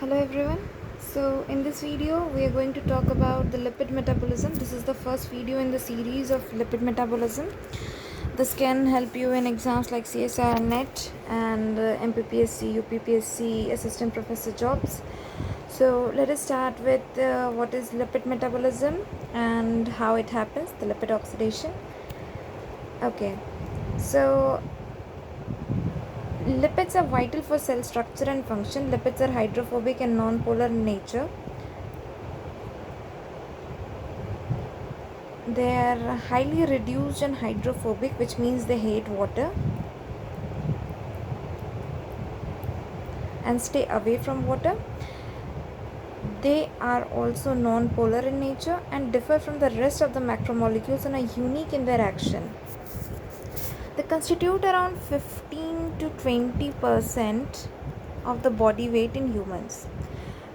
Hello everyone. So in this video we are going to talk about the lipid metabolism. This is the first video in the series of lipid metabolism. This can help you in exams like CSIR NET and MPPSC, UPPSC assistant professor jobs. So let us start with what is lipid metabolism and how it happens, the lipid oxidation. Okay. So lipids are vital for cell structure and function. Lipids are hydrophobic and non-polar in nature. They are highly reduced and hydrophobic, which means they hate water and stay away from water. They are also non-polar in nature and differ from the rest of the macromolecules and are unique in their action. They constitute around 15 to 20% of the body weight in humans.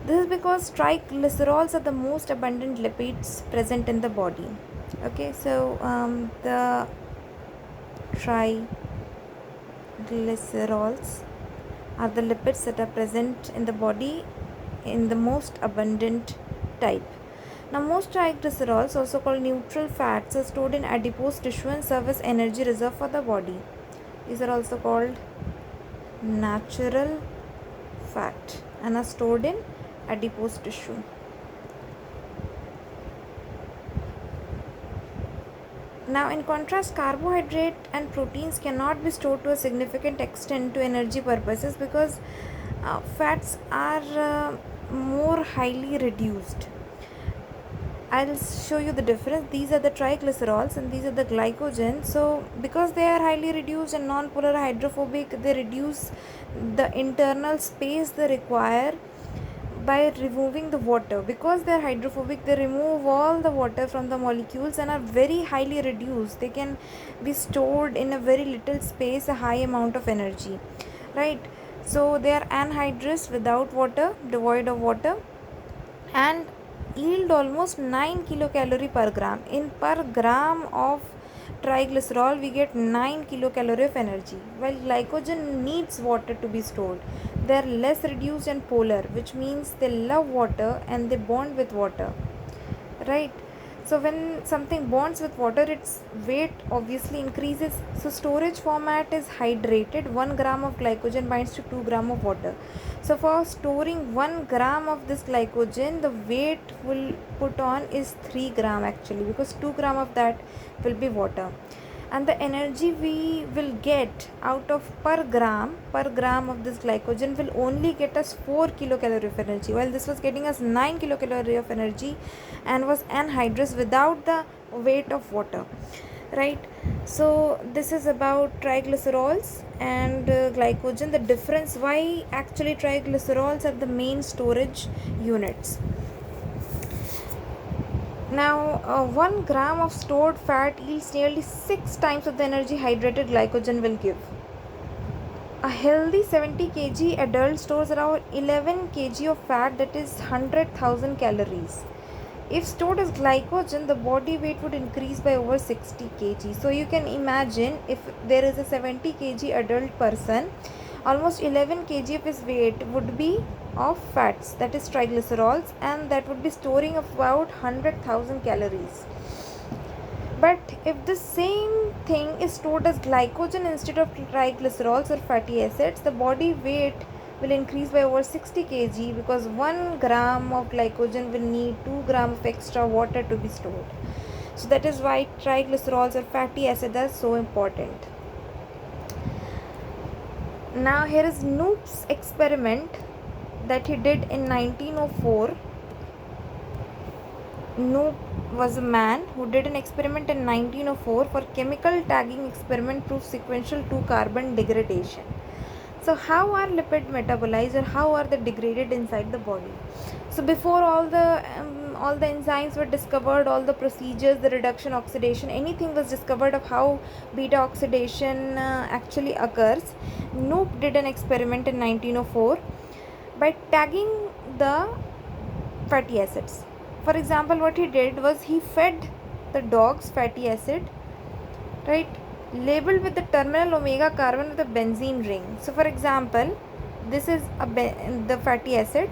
This is because triglycerols are the most abundant lipids present in the body. Okay, so the triglycerols are the lipids that are present in the body in the most abundant type. Now, most triglycerols, also called neutral fats, are stored in adipose tissue and serve as energy reserve for the body. These are also called natural fat and are stored in adipose tissue. Now, in contrast, carbohydrate and proteins cannot be stored to a significant extent to energy purposes because fats are more highly reduced. I'll show you the difference. These are the triglycerols and these are the glycogen. So because they are highly reduced and non-polar hydrophobic, they reduce the internal space they require by removing the water. Because they are hydrophobic, they remove all the water from the molecules and are very highly reduced. They can be stored in a very little space, a high amount of energy, right? So they are anhydrous, without water, devoid of water, and yield almost 9 kilocalorie per gram. In per gram of triglycerol we get 9 kilocalorie of energy, while glycogen needs water to be stored. They are less reduced and polar, which means they love water and they bond with water, right? So when something bonds with water, its weight obviously increases. So storage format is hydrated. 1 gram of glycogen binds to 2 gram of water. So for storing 1 gram of this glycogen, the weight will put on is 3 gram actually, because 2 gram of that will be water. And the energy we will get out of per gram of this glycogen will only get us 4 kilocalorie of energy, while this was getting us 9 kilocalorie of energy and was anhydrous without the weight of water, right? So this is about triglycerols and glycogen, the difference, why actually triglycerols are the main storage units. Now, 1 gram of stored fat yields nearly 6 times of the energy hydrated glycogen will give. A healthy 70 kg adult stores around 11 kg of fat, that is 100,000 calories. If stored as glycogen, the body weight would increase by over 60 kg. So you can imagine, if there is a 70 kg adult person, almost 11 kg of his weight would be of fats, that is triglycerols, and that would be storing about 100,000 calories. But if the same thing is stored as glycogen instead of triglycerols or fatty acids, the body weight will increase by over 60 kg, because 1 gram of glycogen will need 2 gram of extra water to be stored. So that is why triglycerols or fatty acids are so important. Now here is Knoop's experiment that he did in 1904. Knoop was a man who did an experiment in 1904 for chemical tagging experiment proved sequential 2-carbon degradation. So how are lipids metabolized, or how are they degraded inside the body? So before all the enzymes were discovered, all the procedures, the reduction, oxidation, anything was discovered of how beta oxidation actually occurs, Knoop did an experiment in 1904 by tagging the fatty acids. For example, what he did was he fed the dogs fatty acid, right, labeled with the terminal omega carbon with a benzene ring. So for example, this is the fatty acid,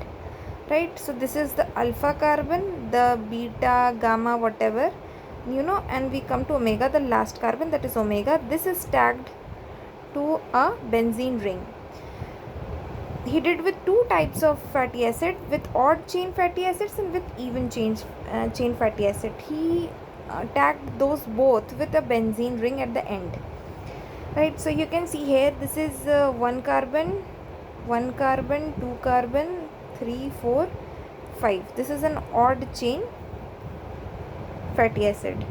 right? So this is the alpha carbon, the beta, gamma, whatever, and we come to omega, the last carbon, that is omega. This is tagged to a benzene ring. He did with two types of fatty acid, with odd chain fatty acids and with even chain fatty acid. He tagged those both with a benzene ring at the end, right? So you can see here, this is one carbon, two carbon, 3, 4, 5. This is an odd chain fatty acid,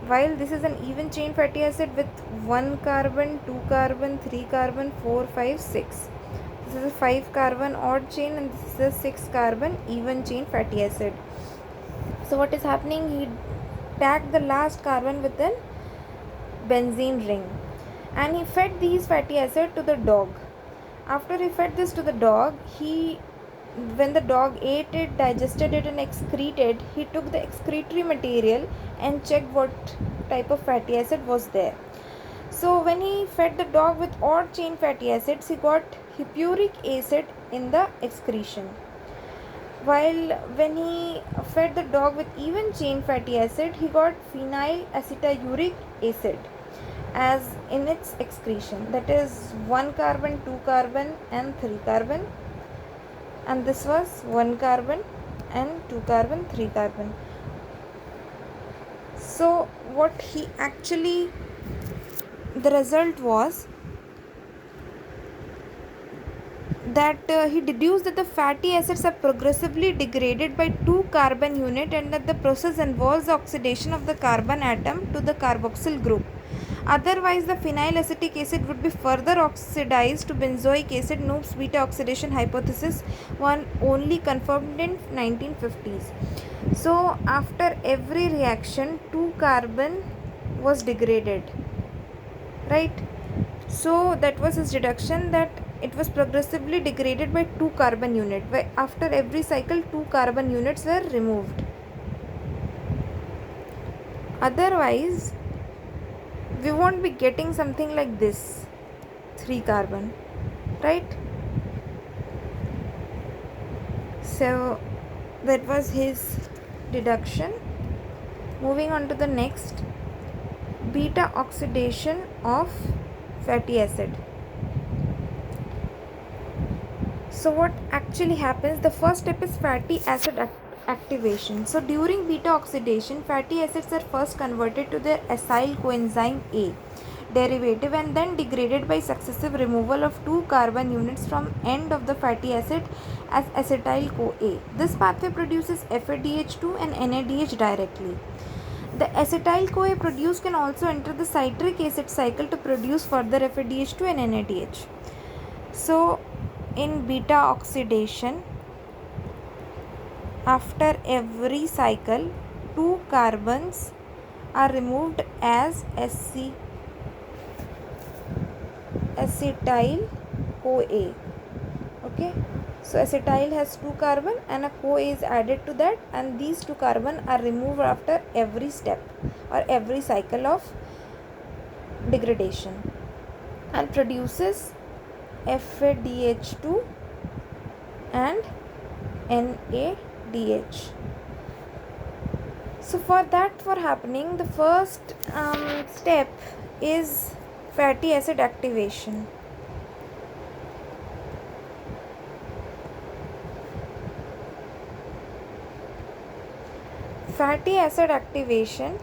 while this is an even chain fatty acid with 1 carbon, 2 carbon, 3 carbon, 4, 5, 6. This is a 5 carbon odd chain and this is a 6 carbon even chain fatty acid. So what is happening, he tagged the last carbon with a benzene ring and he fed these fatty acid to the dog. After he fed this to the dog, when the dog ate it, digested it and excreted, he took the excretory material and checked what type of fatty acid was there. So when he fed the dog with odd chain fatty acids, he got hippuric acid in the excretion. While when he fed the dog with even chain fatty acid, he got phenylacetyluric acid as in its excretion, that is 1 carbon, 2 carbon and 3 carbon, and this was 1 carbon and 2 carbon, 3 carbon. So what he actually, the result was that he deduced that the fatty acids are progressively degraded by 2 carbon unit and that the process involves the oxidation of the carbon atom to the carboxyl group. Otherwise, the phenylacetic acid would be further oxidized to benzoic acid. Knoop's beta-oxidation hypothesis one only confirmed in 1950s. So, after every reaction, 2 carbon was degraded, right? So, that was his deduction, that it was progressively degraded by 2 carbon unit, where after every cycle 2 carbon units were removed. Otherwise, we won't be getting something like this, 3 carbon, right? So that was his deduction. Moving on to the next, beta oxidation of fatty acid. So what actually happens, the first step is fatty acid activation. So during beta oxidation, fatty acids are first converted to their acyl coenzyme A derivative and then degraded by successive removal of 2 carbon units from end of the fatty acid as acetyl CoA. This pathway produces FADH2 and NADH directly. The acetyl CoA produced can also enter the citric acid cycle to produce further FADH2 and NADH. So in beta oxidation, after every cycle 2 carbons are removed as acetyl CoA. Okay, so acetyl has 2 carbon and a CoA is added to that, and these 2 carbon are removed after every step or every cycle of degradation and produces FADH2 and NADH. So for happening, the first step is fatty acid activation. Fatty acid activation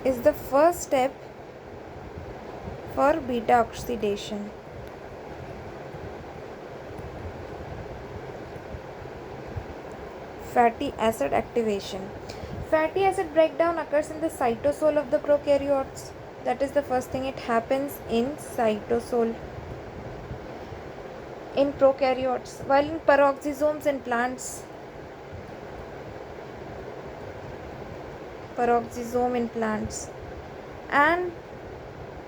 is the first step for beta oxidation. Fatty acid activation. Fatty acid breakdown occurs in the cytosol of the prokaryotes. That is the first thing, it happens in cytosol in prokaryotes, while in peroxisomes in plants. Peroxisome in plants and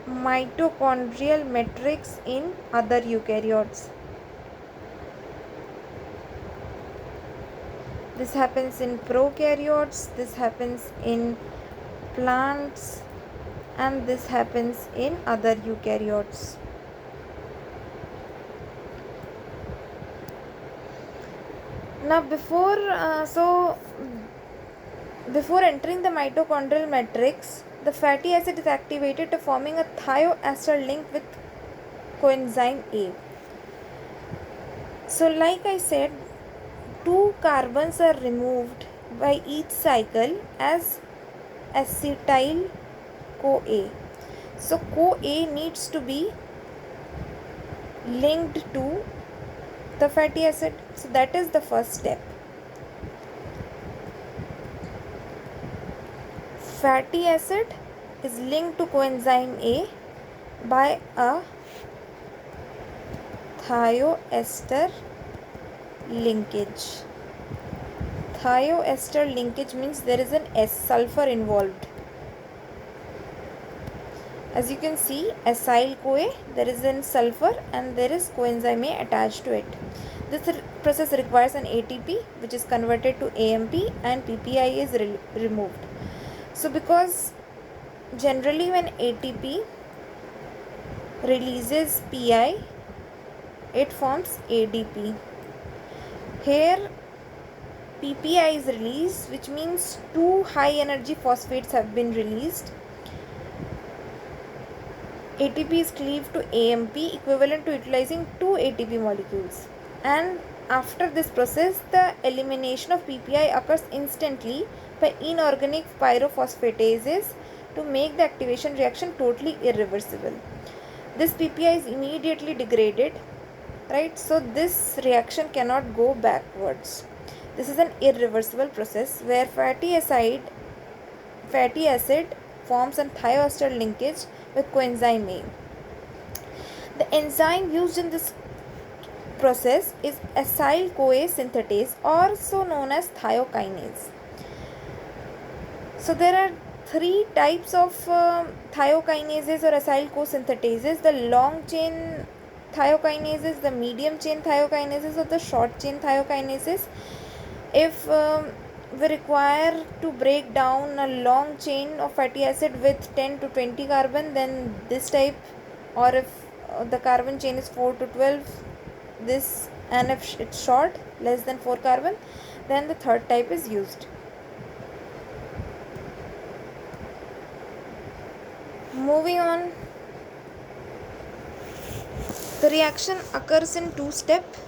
mitochondrial matrix in other eukaryotes. This happens in prokaryotes, this happens in plants, and this happens in other eukaryotes. Now before entering the mitochondrial matrix, the fatty acid is activated to forming a thioester link with coenzyme A. So like I said, two carbons are removed by each cycle as acetyl CoA. So CoA needs to be linked to the fatty acid. So that is the first step. Fatty acid is linked to coenzyme A by a thioester linkage. Thioester linkage means there is an S sulfur involved. As you can see, acyl CoA, there is an sulfur and there is coenzyme A attached to it. This process requires an ATP which is converted to AMP and PPI is removed. So because generally when ATP releases PI, it forms ADP. Here PPI is released, which means two high energy phosphates have been released. ATP is cleaved to AMP, equivalent to utilizing two ATP molecules. And after this process, the elimination of PPI occurs instantly by inorganic pyrophosphatases to make the activation reaction totally irreversible. This PPI is immediately degraded, right? So this reaction cannot go backwards. This is an irreversible process where fatty acid forms a thioester linkage with coenzyme A. The enzyme used in this process is acyl CoA synthetase, also known as thiokinase. So there are three types of thiokinases or acyl CoA synthetases: the long chain thiokinases, the medium chain thiokinases, or the short chain thiokinases. If we require to break down a long chain of fatty acid with 10 to 20 carbon, then this type, or if the carbon chain is 4 to 12, this, and if it's short, less than 4 carbon, then the third type is used. Moving on, the reaction occurs in two steps,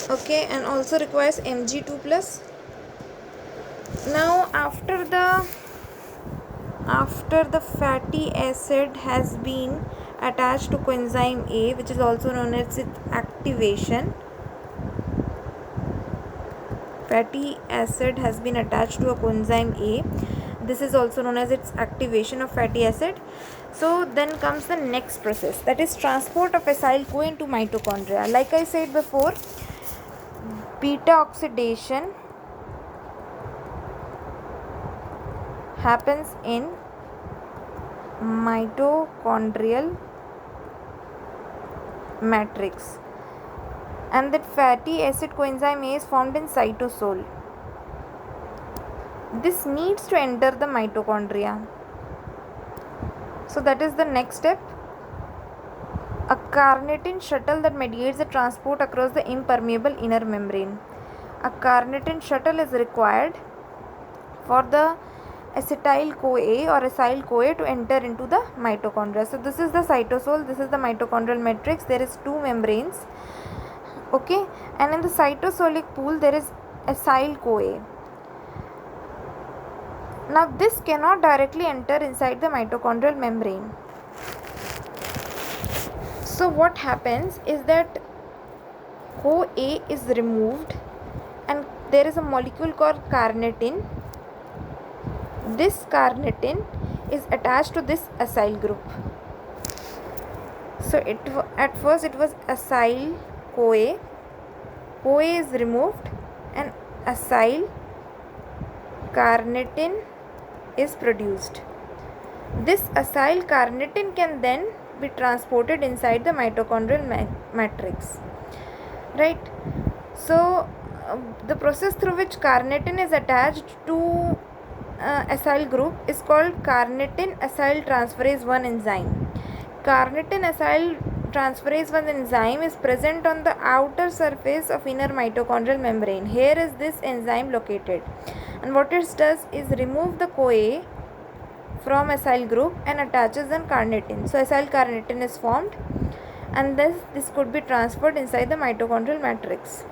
okay, and also requires Mg2 plus. Now after the fatty acid has been attached to coenzyme A, which is also known as its activation, fatty acid has been attached to a coenzyme A. This is also known as its activation of fatty acid. So then comes the next process, that is transport of acyl CoA into mitochondria. Like I said before, beta-oxidation happens in mitochondrial matrix, and that fatty acid coenzyme A is formed in cytosol. This needs to enter the mitochondria. So that is the next step. A carnitine shuttle that mediates the transport across the impermeable inner membrane. A carnitine shuttle is required for the acetyl CoA or acyl CoA to enter into the mitochondria. So this is the cytosol, this is the mitochondrial matrix. There is two membranes, okay, and in the cytosolic pool there is acyl CoA. Now this cannot directly enter inside the mitochondrial membrane. So what happens is that CoA is removed and there is a molecule called carnitine. This carnitine is attached to this acyl group. So at first it was acyl CoA. CoA is removed and acyl carnitine is produced. This acyl carnitine can then be transported inside the mitochondrial matrix, right? So the process through which carnitine is attached to acyl group is called carnitine acyl transferase 1 enzyme. Carnitine acyl transferase 1 enzyme is present on the outer surface of inner mitochondrial membrane. Here is this enzyme located, and what it does is remove the CoA from acyl group and attaches an carnitine. So acyl carnitine is formed, and this could be transferred inside the mitochondrial matrix.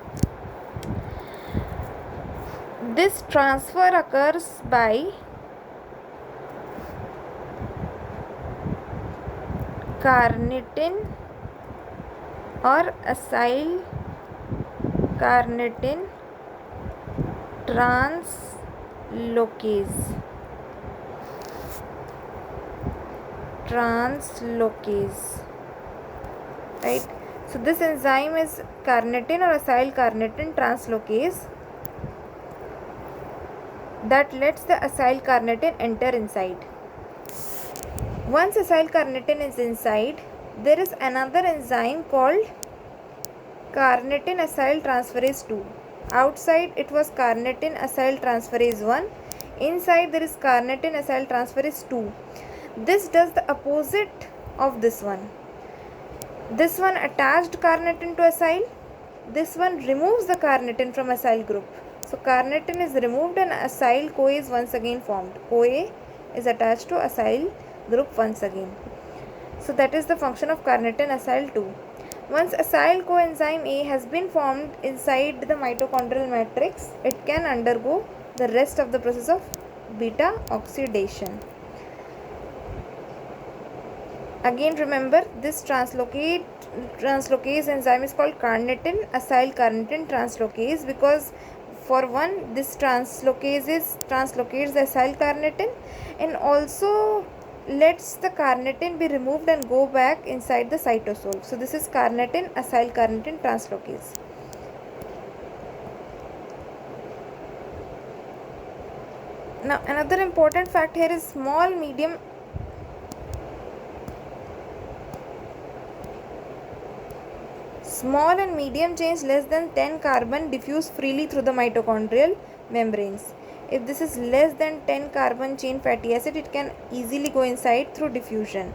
This transfer occurs by carnitine or acyl carnitine translocase. Right, so this enzyme is carnitine or acyl carnitine translocase that lets the acyl carnitine enter inside. Once acyl carnitine is inside, there is another enzyme called carnitine acyl transferase 2. Outside it was carnitine acyl transferase 1. Inside there is carnitine acyl transferase 2. This does the opposite of this one. This one attached carnitine to acyl. This one removes the carnitine from acyl group. So carnitine is removed and acyl CoA is once again formed. CoA is attached to acyl group once again. So that is the function of carnitine acyl 2. Once acyl coenzyme A has been formed inside the mitochondrial matrix, it can undergo the rest of the process of beta oxidation. Again remember, this translocase enzyme is called carnitine acyl carnitine translocase because for one, this translocase translocates the acyl carnitine and also lets the carnitine be removed and go back inside the cytosol. So this is carnitine acyl carnitine translocase. Now another important fact here is small and medium chains less than 10 carbon diffuse freely through the mitochondrial membranes. If this is less than 10 carbon chain fatty acid, it can easily go inside through diffusion.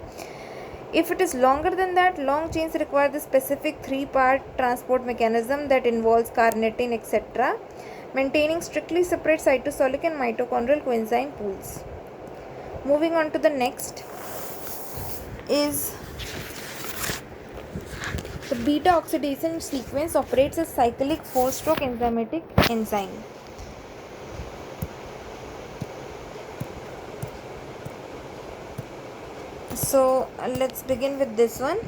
If it is longer than that, long chains require the specific 3-part transport mechanism that involves carnitine, etc., maintaining strictly separate cytosolic and mitochondrial coenzyme pools. Moving on to the next is the beta oxidation sequence operates as cyclic 4-stroke enzymatic enzyme. So let's begin with this one.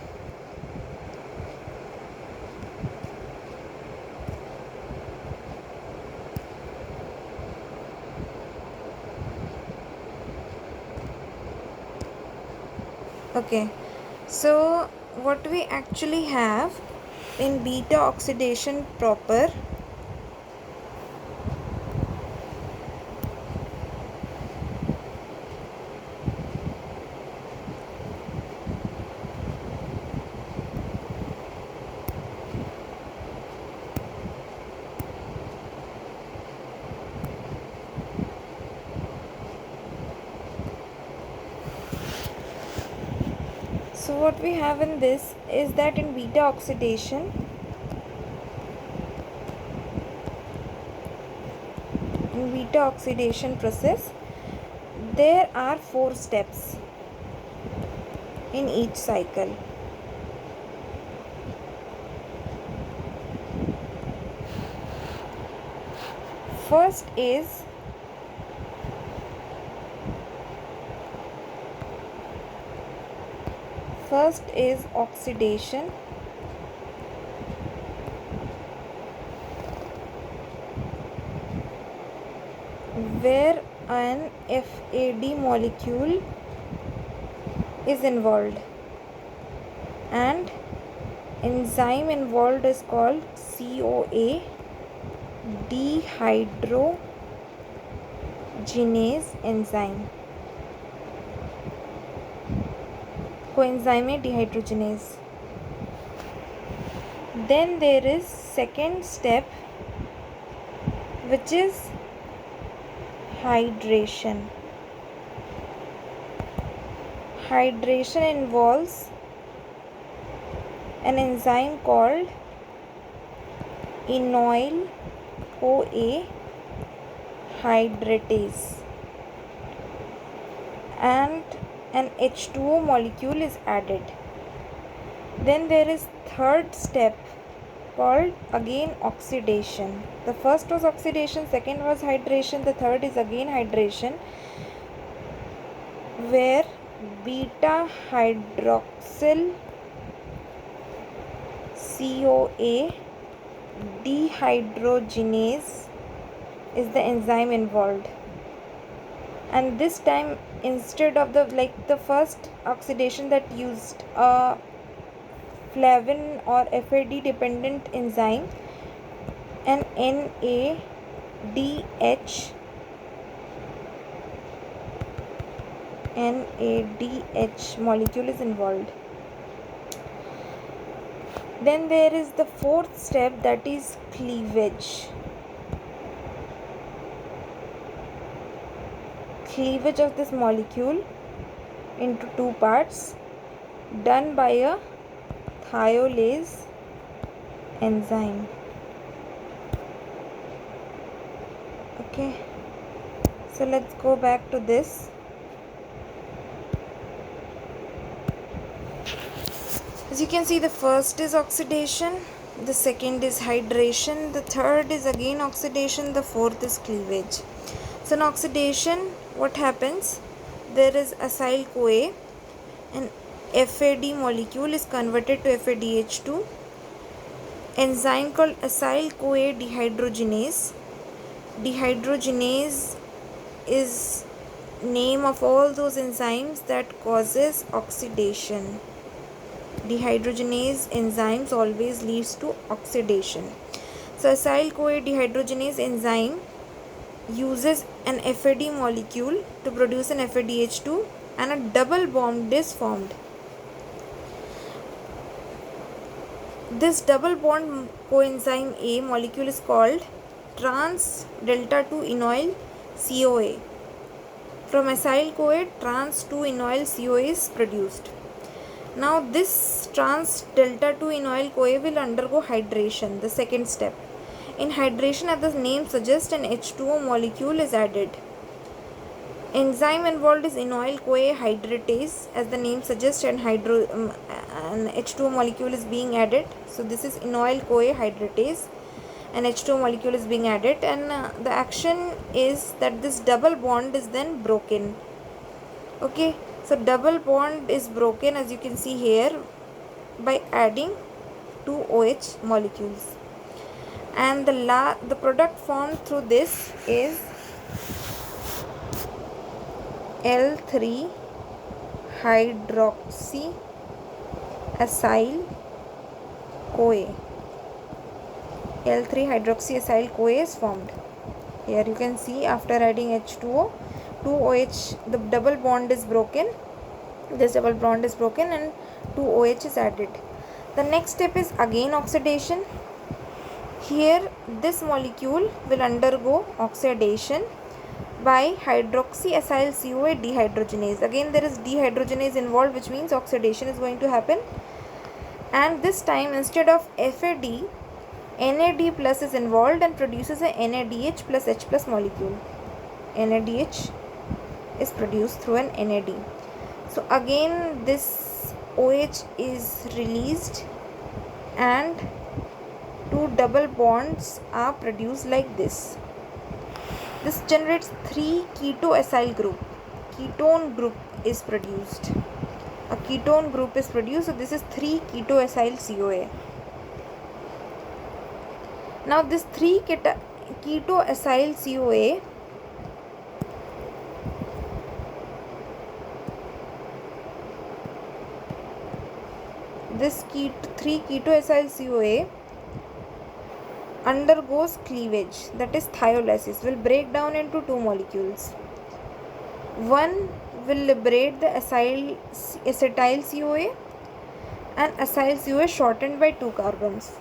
Okay, so what we actually have in beta oxidation proper, so what we have in this is that in beta oxidation process, there are 4 steps in each cycle. First is oxidation, where an FAD molecule is involved and enzyme involved is called CoA dehydrogenase enzyme. Coenzyme dehydrogenase. Then there is second step, which is hydration. Hydration involves an enzyme called enoyl CoA hydratase, and an H2O molecule is added. Then there is third step called again oxidation. The first was oxidation, second was hydration, the third is again hydration, where beta hydroxyl CoA dehydrogenase is the enzyme involved. And this time, instead of the first oxidation that used a flavin or FAD dependent enzyme, an NADH molecule is involved. Then there is the fourth step, that is cleavage. Cleavage of this molecule into two parts, done by a thiolase enzyme. Okay, so let's go back to this. As you can see, the first is oxidation, the second is hydration, the third is again oxidation, the fourth is cleavage. So in oxidation, what happens? There is acyl CoA, an FAD molecule is converted to FADH2. Enzyme called acyl CoA dehydrogenase. Dehydrogenase is name of all those enzymes that causes oxidation. Dehydrogenase enzymes always leads to oxidation. So acyl CoA dehydrogenase enzyme uses an FAD molecule to produce an FADH2, and a double bond is formed. This double bond coenzyme A molecule is called trans delta 2 enoyl CoA. From acyl CoA, trans 2 enoyl CoA is produced. Now this trans delta 2 enoyl CoA will undergo hydration, the second step. In hydration, as the name suggests, an H2O molecule is added. Enzyme involved is enoyl CoA hydratase, as the name suggests, and an H2O molecule is being added. So this is enoyl CoA hydratase, an H2O molecule is being added, and the action is that this double bond is then broken. Okay, so double bond is broken, as you can see here, by adding two OH molecules. And the product formed through this is L3 hydroxy acyl CoA. L3 hydroxy acyl CoA is formed. Here you can see, after adding H2O, 2OH, the double bond is broken. This double bond is broken and 2OH is added. The next step is again oxidation. Here this molecule will undergo oxidation by hydroxyacyl CoA dehydrogenase. Again there is dehydrogenase involved, which means oxidation is going to happen. And this time, instead of FAD, NAD plus is involved and produces a NADH plus H plus molecule. NADH is produced through an NAD. So again this OH is released and two double bonds are produced like this. This generates 3 keto-acyl group. Ketone group is produced. A ketone group is produced, so this is 3 keto-acyl CoA. Now this 3 keto-acyl CoA this 3 keto-acyl CoA undergoes cleavage, that is thiolysis, will break down into two molecules. One will liberate the acetyl CoA, and acyl CoA shortened by 2 carbons.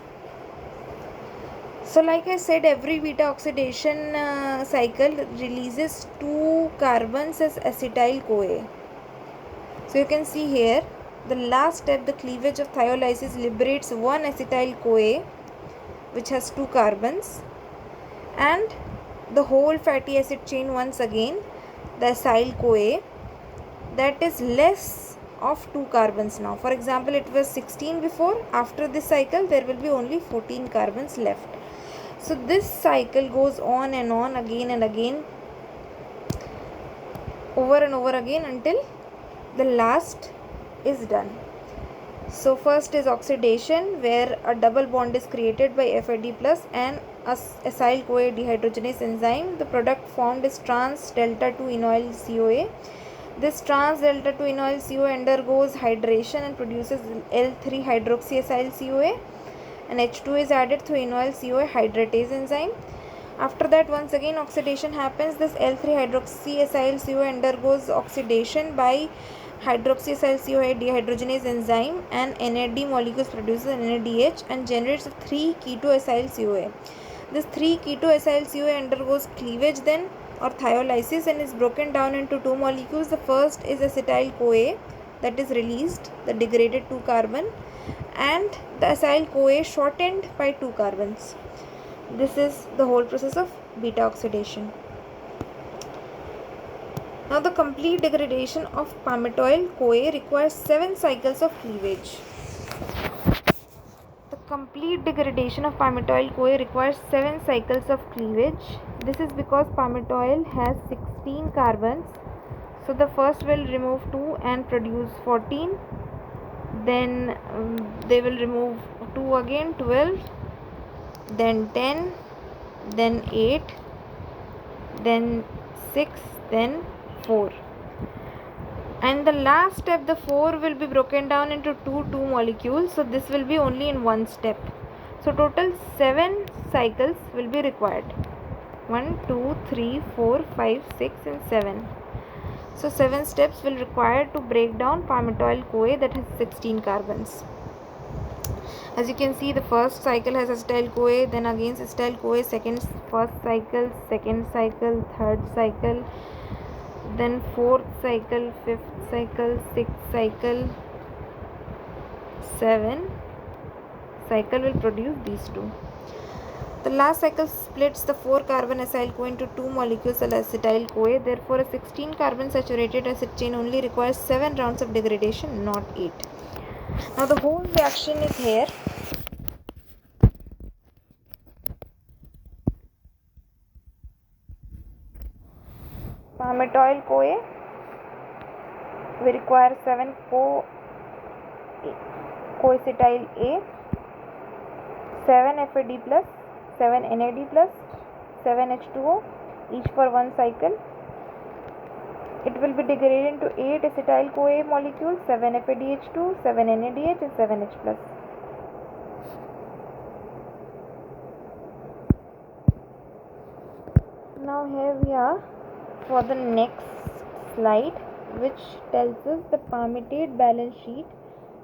So like I said, every beta oxidation cycle releases 2 carbons as acetyl CoA. So you can see here the last step, the cleavage of thiolysis liberates one acetyl-CoA which has 2 carbons, and the whole fatty acid chain once again, the acyl-CoA, that is less of 2 carbons now. For example, it was 16 before. After this cycle there will be only 14 carbons left. So this cycle goes on and on, again and again, over and over again, until the last is done. So first is oxidation, where a double bond is created by FAD plus and acyl-CoA dehydrogenase enzyme. The product formed is trans delta 2 enoyl CoA. This trans delta 2 enoyl CoA undergoes hydration and produces L3 hydroxyacyl CoA, and H2 is added through enoyl CoA hydratase enzyme. After that, once again oxidation happens. This L3 hydroxyacyl CoA undergoes oxidation by hydroxyacyl CoA dehydrogenase enzyme, and NAD molecules produces NADH and generates 3 ketoacyl CoA. This 3 ketoacyl CoA undergoes cleavage then, or thiolysis, and is broken down into 2 molecules. The first is acetyl-CoA, that is released, the degraded 2 carbon, and the acyl-CoA shortened by 2 carbons. This is the whole process of beta oxidation. Now the complete degradation of palmitoyl-CoA requires 7 cycles of cleavage. The complete degradation of palmitoyl-CoA requires 7 cycles of cleavage. This is because palmitoyl has 16 carbons. So the first will remove 2 and produce 14. Then they will remove 2 again, 12. Then 10. Then 8. Then 6. Then 4. And the last step, the 4 will be broken down into 2 molecules. So this will be only in one step. So total 7 cycles will be required. 1, 2, 3, 4, 5, 6 and 7. So 7 steps will require to break down palmitoyl-CoA that has 16 carbons. As you can see, the first cycle has acetyl-CoA, then again acetyl-CoA, first cycle, second cycle, third cycle, then fourth cycle, fifth cycle, sixth cycle, 7 cycle will produce these 2. The last cycle splits the 4 carbon acyl-CoA into 2 molecules of acetyl-CoA. Therefore, a 16 carbon saturated acid chain only requires 7 rounds of degradation, not 8. Now the whole reaction is here. Palmitoyl-CoA, we require 7 coacetyl A, 7 FAD plus, 7 NAD plus, 7 H2O, each for 1 cycle. It will be degraded into 8 acetyl-CoA molecules, 7 FADH2, 7 NADH and 7 H plus. Now here we are for the next slide, which tells us the palmitate balance sheet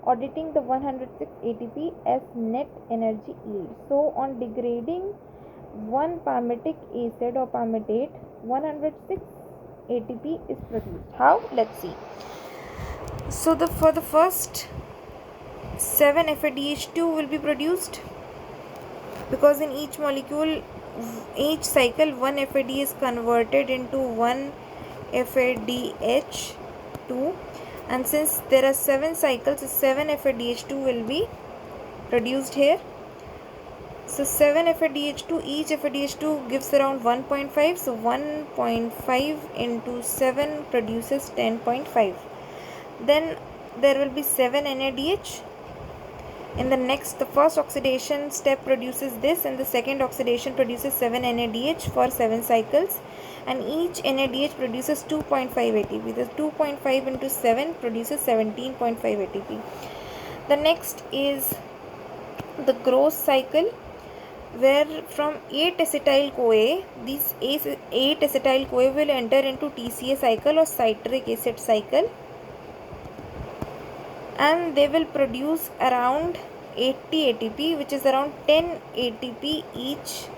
auditing the 106 ATP as net energy yield. So on degrading one palmitic acid or palmitate, 106 ATP is produced. How? Let's see. So for the first 7 FADH2 will be produced, because in each molecule, each cycle, 1 FAD is converted into 1 FADH2, and since there are 7 cycles, 7 FADH2 will be produced here. So 7 FADH2, each FADH2 gives around 1.5, so 1.5 into 7 produces 10.5. Then there will be 7 NADH. In the first oxidation step produces this, and the second oxidation produces 7 NADH for 7 cycles, and each NADH produces 2.5 ATP. The 2.5 into 7 produces 17.5 ATP. The next is the growth cycle, where from 8 acetyl-CoA, these 8 acetyl-CoA will enter into TCA cycle or citric acid cycle, and they will produce around 80 ATP, which is around 10 ATP each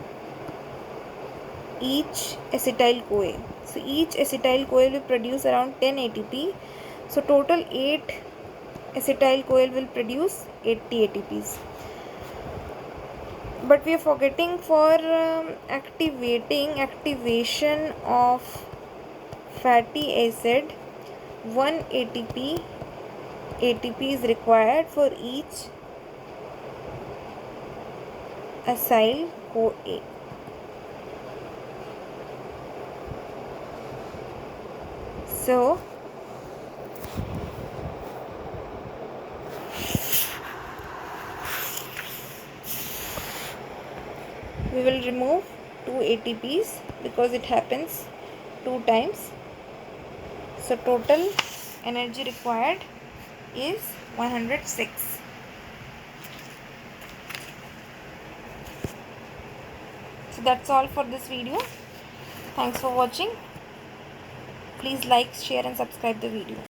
acetyl-CoA. So each acetyl-CoA will produce around 10 ATP. So total 8 acetyl CoA will produce 80 ATPs. But we are forgetting for activation of fatty acid, 1 ATP is required for each acyl CoA. So we will remove 2 ATPs because it happens 2 times. So total energy required is 106. So that's all for this video. Thanks for watching. Please like, share and subscribe the video.